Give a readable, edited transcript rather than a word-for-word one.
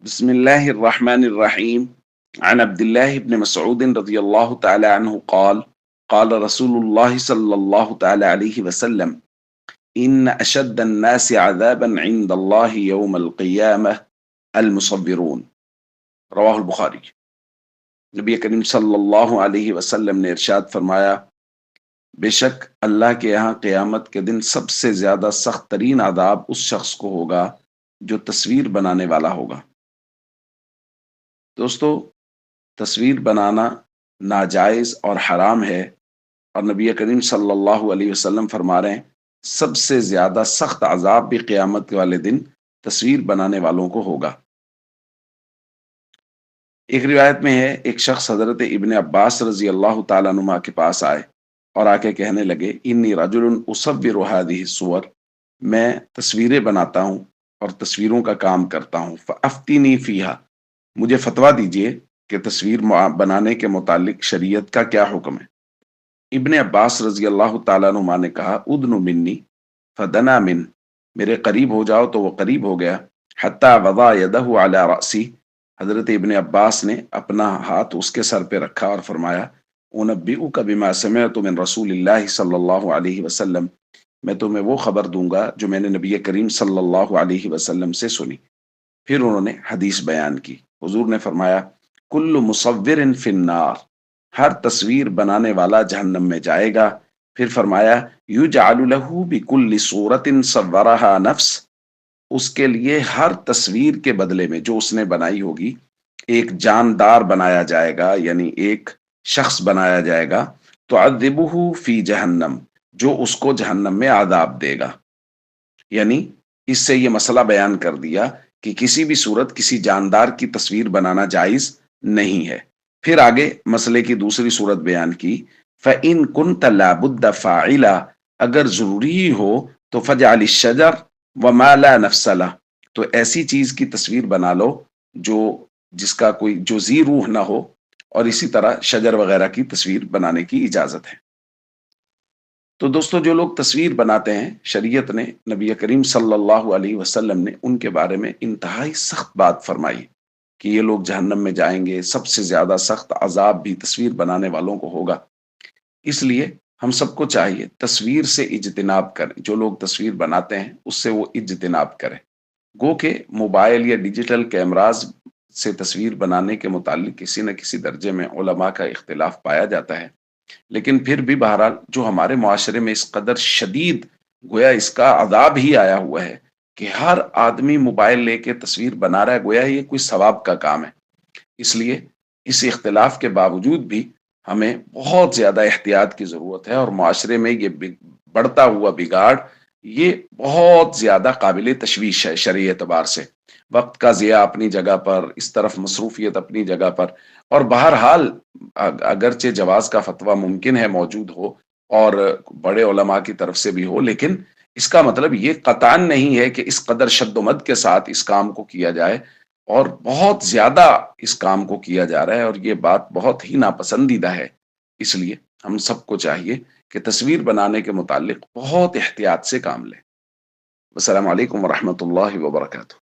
بسم الله الرحمن الرحيم. عن عبد الله بن مسعود رضي الله تعالى عنه قال رسول الله صلى الله تعالى عليه وسلم: إن أشد الناس عذابا عند الله يوم القيامة المصبرون. رواہ البخاری۔ نبی کریم صلی اللہ علیہ وسلم نے ارشاد فرمایا، بے شک اللہ کے یہاں قیامت کے دن سب سے زیادہ سخت ترین عذاب اس شخص کو ہوگا جو تصویر بنانے والا ہوگا۔ دوستو، تصویر بنانا ناجائز اور حرام ہے، اور نبی کریم صلی اللہ علیہ وسلم فرما رہے ہیں سب سے زیادہ سخت عذاب بھی قیامت والے دن تصویر بنانے والوں کو ہوگا۔ ایک روایت میں ہے، ایک شخص حضرت ابن عباس رضی اللہ تعالیٰ عنہما کے پاس آئے اور آ کے کہنے لگے، انی رجل اصور هذه الصور، میں تصویریں بناتا ہوں اور تصویروں کا کام کرتا ہوں، فافتنی فیہا، مجھے فتویٰ دیجئے کہ تصویر بنانے کے متعلق شریعت کا کیا حکم ہے۔ ابن عباس رضی اللہ تعالیٰ عنہ نے کہا، ادن منی فدنا من، میرے قریب ہو جاؤ تو وہ قریب ہو گیا، حتی وضع یدہ علی رأسی، حضرت ابن عباس نے اپنا ہاتھ اس کے سر پہ رکھا اور فرمایا، انبئک بما سمعت من رسول اللہ صلی اللہ علیہ وسلم، میں تمہیں وہ خبر دوں گا جو میں نے نبی کریم صلی اللہ علیہ وسلم سے سنی۔ پھر انہوں نے حدیث بیان کی۔ حضور نے فرمایا، کل مصور فی النار، ہر تصویر بنانے والا جہنم میں جائے گا۔ پھر فرمایا، یجعل لہ بکل صورت صورہا نفس، اس کے لیے ہر تصویر کے بدلے میں جو اس نے بنائی ہوگی ایک جاندار بنایا جائے گا، یعنی ایک شخص بنایا جائے گا، تعذبہ فی جہنم، جو اس کو جہنم میں عذاب دے گا۔ یعنی اس سے یہ مسئلہ بیان کر دیا کہ کسی بھی صورت کسی جاندار کی تصویر بنانا جائز نہیں ہے۔ پھر آگے مسئلے کی دوسری صورت بیان کی، فَإِن كُنْتَ لَا بُدَّ فَاعِلًا، اگر ضروری ہی ہو تو فَجْعَلِ الشَّجَرَ وَمَا لَا نَفْسَ لَهُ، تو ایسی چیز کی تصویر بنا لو جس کا کوئی جو ذی روح نہ ہو، اور اسی طرح شجر وغیرہ کی تصویر بنانے کی اجازت ہے۔ تو دوستو، جو لوگ تصویر بناتے ہیں، شریعت نے، نبی کریم صلی اللہ علیہ وسلم نے ان کے بارے میں انتہائی سخت بات فرمائی کہ یہ لوگ جہنم میں جائیں گے، سب سے زیادہ سخت عذاب بھی تصویر بنانے والوں کو ہوگا۔ اس لیے ہم سب کو چاہیے تصویر سے اجتناب کریں، جو لوگ تصویر بناتے ہیں اس سے وہ اجتناب کریں۔ گو کہ موبائل یا ڈیجیٹل کیمراز سے تصویر بنانے کے متعلق کسی نہ کسی درجے میں علماء کا اختلاف پایا جاتا ہے، لیکن پھر بھی بہرحال جو ہمارے معاشرے میں اس قدر شدید، گویا اس کا عذاب ہی آیا ہوا ہے کہ ہر آدمی موبائل لے کے تصویر بنا رہا ہے، گویا یہ کوئی ثواب کا کام ہے۔ اس لیے اس اختلاف کے باوجود بھی ہمیں بہت زیادہ احتیاط کی ضرورت ہے، اور معاشرے میں یہ بڑھتا ہوا بگاڑ یہ بہت زیادہ قابل تشویش ہے شرعی اعتبار سے۔ وقت کا ضیاع اپنی جگہ پر، اس طرف مصروفیت اپنی جگہ پر، اور بہرحال اگرچہ جواز کا فتویٰ ممکن ہے موجود ہو اور بڑے علماء کی طرف سے بھی ہو، لیکن اس کا مطلب یہ قطعاً نہیں ہے کہ اس قدر شد و مد کے ساتھ اس کام کو کیا جائے، اور بہت زیادہ اس کام کو کیا جا رہا ہے، اور یہ بات بہت ہی ناپسندیدہ ہے۔ اس لیے ہم سب کو چاہیے کہ تصویر بنانے کے متعلق بہت احتیاط سے کام لیں۔ السلام علیکم ورحمۃ اللہ وبرکاتہ۔